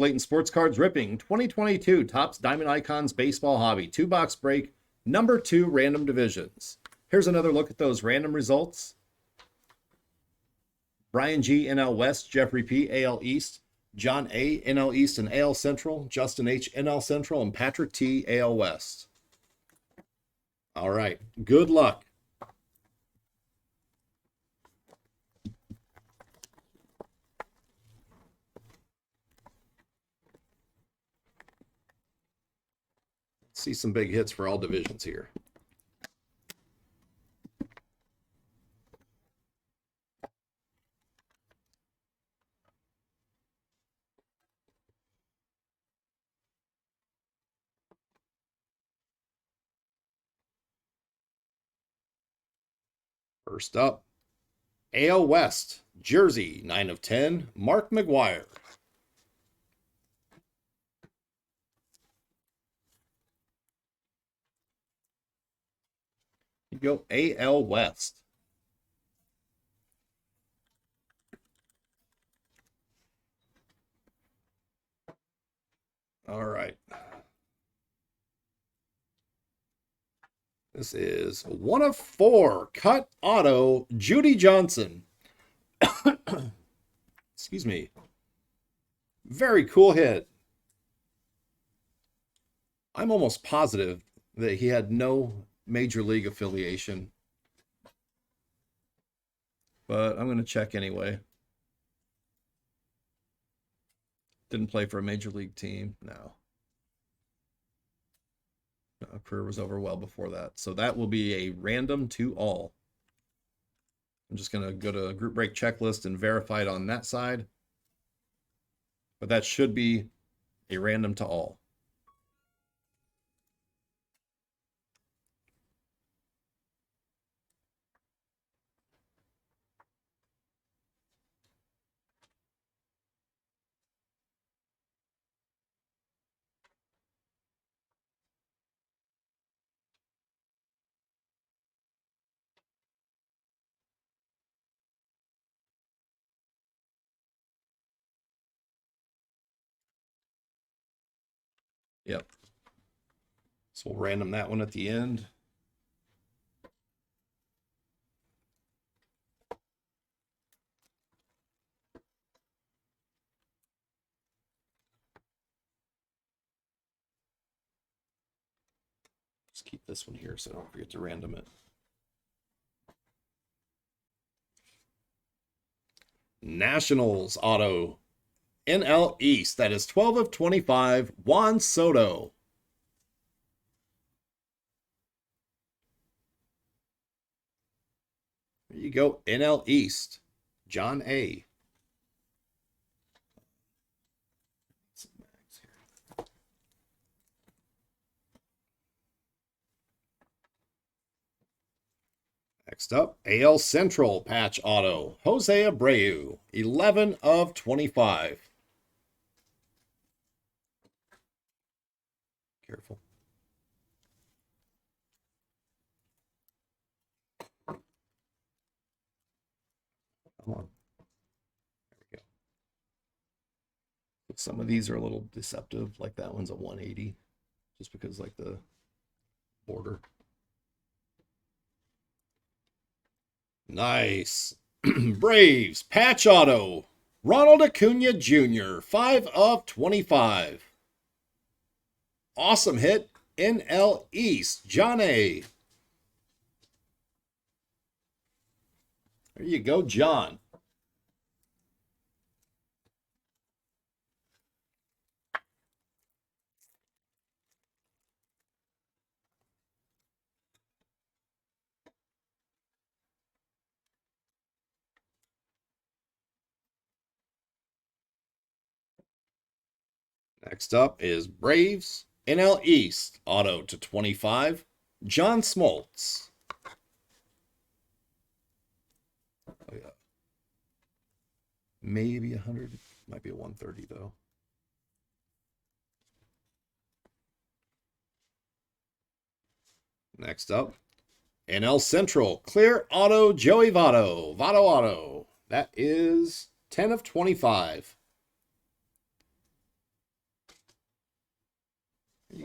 Blatant Sports Cards Ripping 2022 Topps Diamond Icons Baseball Hobby 2-box break number 2 random divisions. Here's another look at those random results. Brian G, NL West, Jeffrey P, AL East, John A, NL East and AL Central, Justin H, NL Central, and Patrick T, AL West. All right, good luck. See some big hits for all divisions here. First up, AL West, Jersey, 9 of 10, Mark McGuire. You go AL West. All right. This is 1 of 4, cut auto, Judy Johnson. Excuse me. Very cool hit. I'm almost positive that he had no major league affiliation, but I'm going to check anyway. Didn't play for a major league team. No. Career was over well before that. So that will be a random to all. I'm just going to go to group break checklist and verify it on that side. But that should be a random to all. Yep. So we'll random that one at the end. Just keep this one here so I don't forget to random it. Nationals auto, NL East. That is 12 of 25, Juan Soto. There you go, NL East, John A. Next up, AL Central patch auto, Jose Abreu, 11 of 25. Careful. Come on. There we go. Some of these are a little deceptive, like that one's a 180, just because like the border. Nice. Braves patch auto, Ronald Acuna Jr., 5 of 25. Awesome hit, NL East, John A. There you go, John. Next up is Braves, NL East, auto to 25, John Smoltz. Oh, yeah. Maybe 100. Might be a 130, though. Next up, NL Central, clear auto, Joey Votto. Votto auto. That is 10 of 25.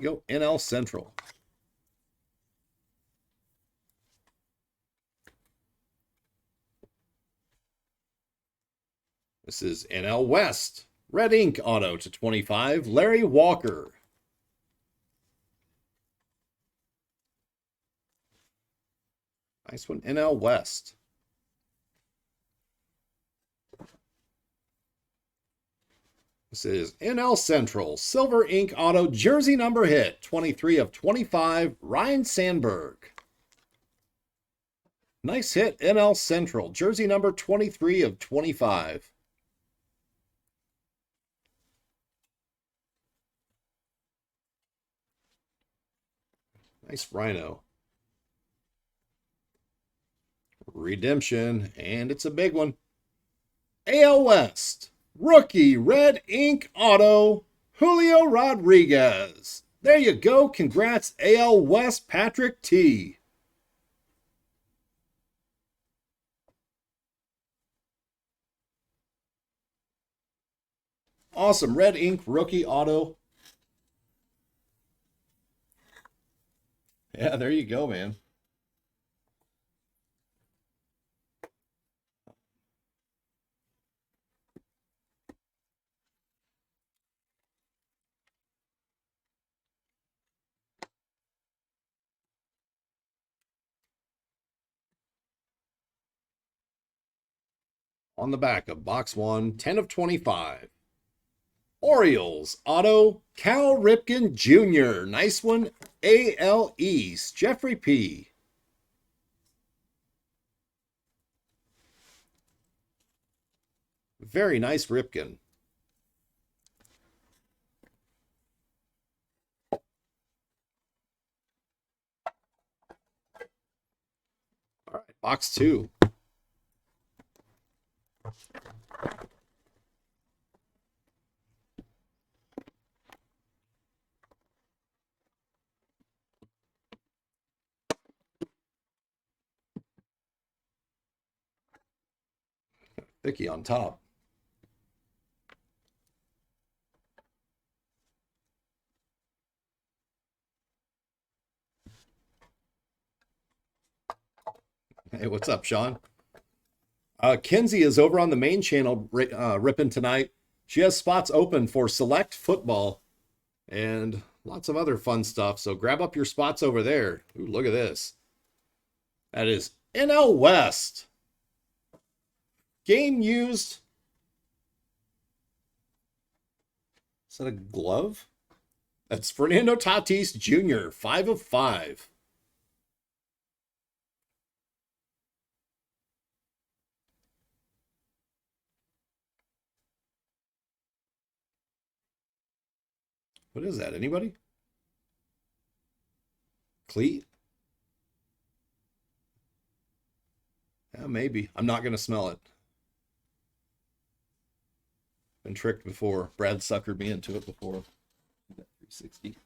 go, NL Central. This is NL West. Red ink auto to 25, Larry Walker. Nice one, NL West. This is NL Central. Silver ink auto jersey number hit. 23 of 25. Ryan Sandberg. Nice hit, NL Central. Jersey number 23 of 25. Nice Rhino. Redemption, and it's a big one. AL West. Rookie red ink auto, Julio Rodriguez. There you go. Congrats, AL West, Patrick T. Awesome. Red ink rookie auto. Yeah, there you go, man. On the back of box 1, 10 of 25. Orioles, auto, Cal Ripken Jr. Nice one, AL East, Jeffrey P. Very nice Ripken. All right, box 2. Thicky on top. Hey, what's up, Sean? Kenzie is over on the main channel ripping tonight. She has spots open for select football and lots of other fun stuff. So grab up your spots over there. Ooh, look at this. That is NL West. Game used. Is that a glove? That's Fernando Tatis Jr., 5 of 5. What is that? Anybody? Cleat? Yeah, maybe. I'm not going to smell it. Been tricked before. Brad suckered me into it before. That 360.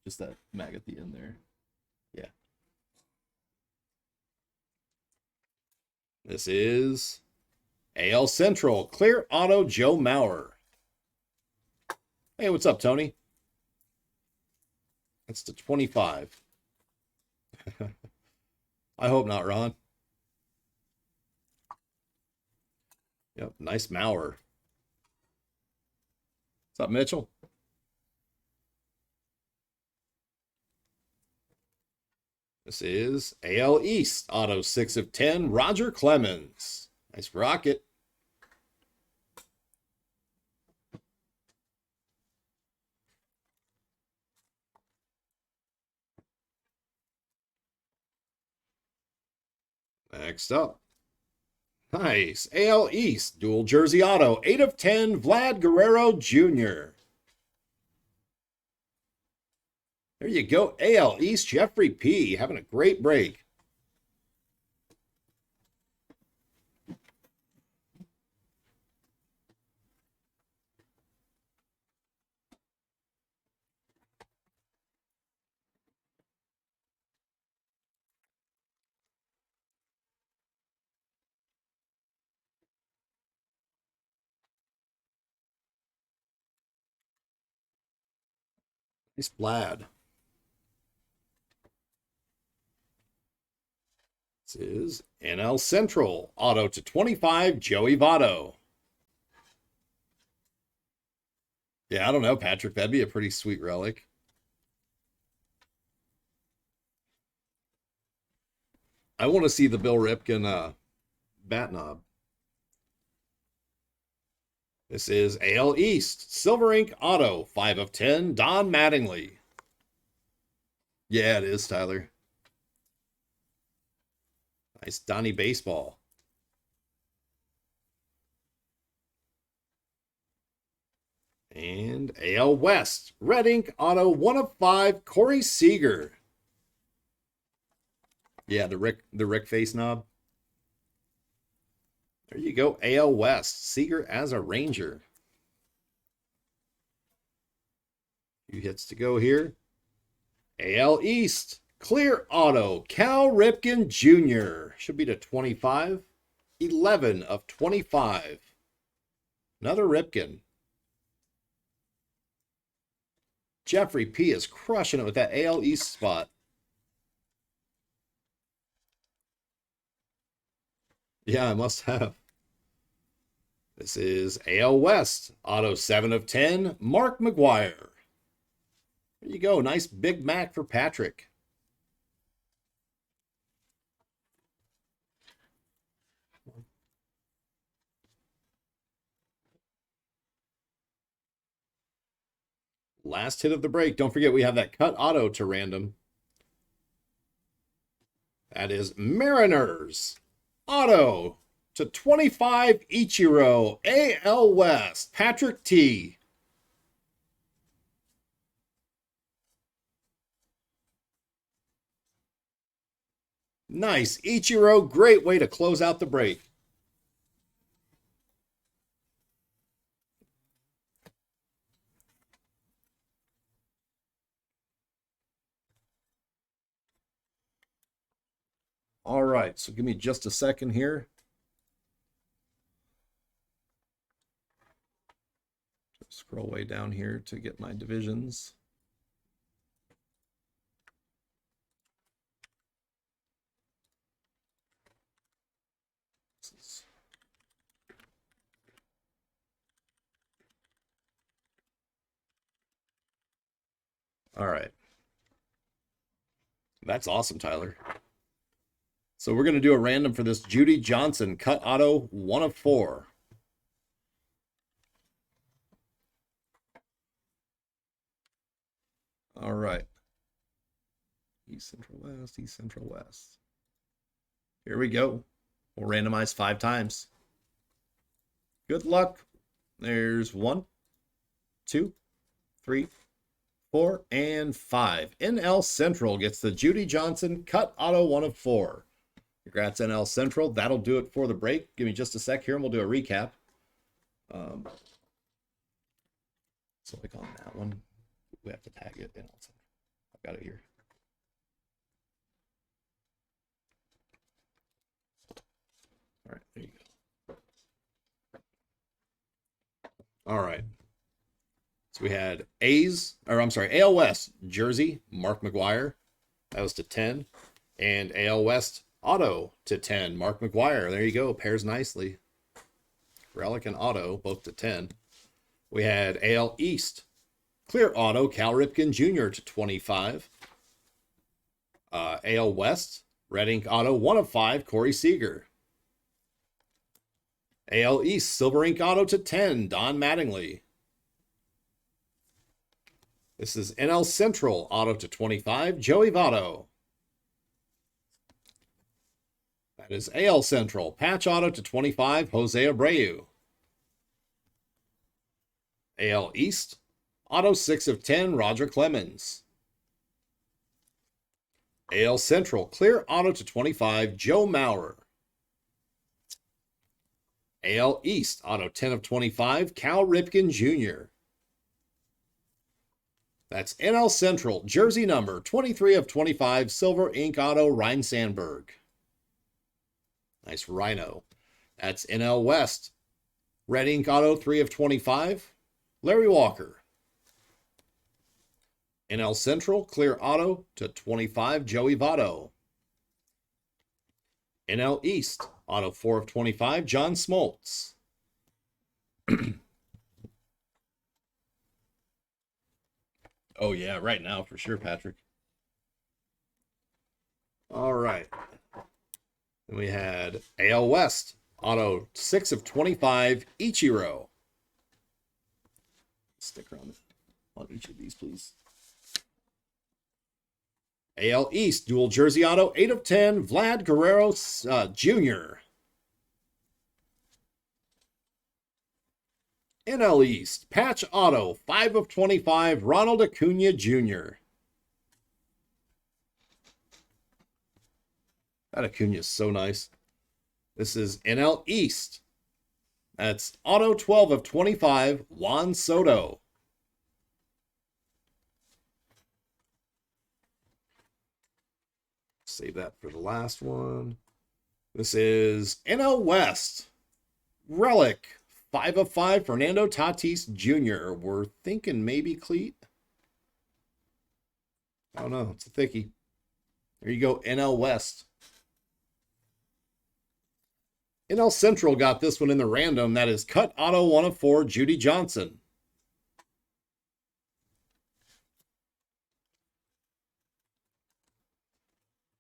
Just that mag at the end there. Yeah. This is AL Central. Clear auto Joe Mauer. Hey, what's up, Tony? That's to 25. I hope not, Ron. Yep, nice Mauer. What's up, Mitchell? This is AL East, auto 6 of 10, Roger Clemens. Nice rocket. Next up. Nice. AL East, dual jersey auto, 8 of 10, Vlad Guerrero Jr. There you go. AL East, Jeffrey P. Having a great break. Nice Vlad. This is NL Central. Auto to 25, Joey Votto. Yeah, I don't know, Patrick. That'd be a pretty sweet relic. I want to see the Bill Ripken bat knob. This is AL East. Silver Ink Auto, 5 of 10, Don Mattingly. Yeah, it is, Tyler. Nice Donnie baseball. And AL West. Red Ink Auto, 1 of 5, Corey Seager. Yeah, the Rick face knob. There you go, AL West. Seager as a Ranger. Few hits to go here. AL East. Clear Auto. Cal Ripken Jr. Should be to 25. 11 of 25. Another Ripken. Jeffrey P. is crushing it with that AL East spot. Yeah, I must have. This is AL West. Auto 7 of 10. Mark McGuire. There you go. Nice Big Mac for Patrick. Last hit of the break. Don't forget we have that cut auto to random. That is Mariners. Auto to 25, Ichiro. AL West. Patrick T. Nice. Ichiro, great way to close out the break. All right, so give me just a second here. Scroll way down here to get my divisions. All right. That's awesome, Tyler. So we're going to do a random for this Judy Johnson cut auto 1 of 4. All right. East Central West, East Central West. Here we go. We'll randomize 5 times. Good luck. There's 1, 2, 3, 4, and 5. NL Central gets the Judy Johnson cut auto 1 of 4. Congrats, NL Central. That'll do it for the break. Give me just a sec here and we'll do a recap. So like on that one, we have to tag it. NL Central. I've got it here. All right, there you go. All right. So we had AL West, Jersey, Mark McGuire. That was to 10. And AL West Auto to 10, Mark McGuire. There you go. Pairs nicely. Relic and Auto, both to 10. We had AL East. Clear Auto, Cal Ripken Jr. to 25. AL West, Red Ink Auto, 1 of 5, Corey Seager. AL East, Silver Ink Auto to 10, Don Mattingly. This is NL Central, Auto to 25, Joey Votto. That is AL Central, Patch Auto to 25, Jose Abreu. AL East, Auto 6 of 10, Roger Clemens. AL Central, Clear Auto to 25, Joe Mauer. AL East, Auto 10 of 25, Cal Ripken Jr. That's NL Central, jersey number 23 of 25, Silver Ink Auto, Ryan Sandberg. Nice Rhino. That's NL West, Red Ink Auto 3 of 25, Larry Walker. NL Central, clear auto to 25, Joey Votto. NL East, auto 4 of 25, John Smoltz. Oh, yeah, right now for sure, Patrick. All right. Then we had AL West, auto 6 of 25, Ichiro. Sticker on each of these, please. AL East, dual jersey auto, 8 of 10, Vlad Guerrero Jr. NL East, patch auto, 5 of 25, Ronald Acuna Jr. That Acuna is so nice. This is NL East. That's auto 12 of 25, Juan Soto. Save that for the last one. This is NL West. Relic, 5 of 5, Fernando Tatis Jr. We're thinking maybe cleat. I don't know. It's a thickie. There you go, NL West. NL Central got this one in the random. That is cut auto 1 of 4, Judy Johnson.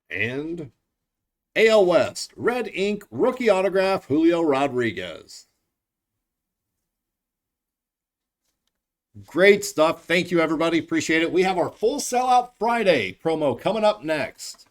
And AL West, red ink, rookie autograph, Julio Rodriguez. Great stuff. Thank you, everybody. Appreciate it. We have our full sellout Friday promo coming up next.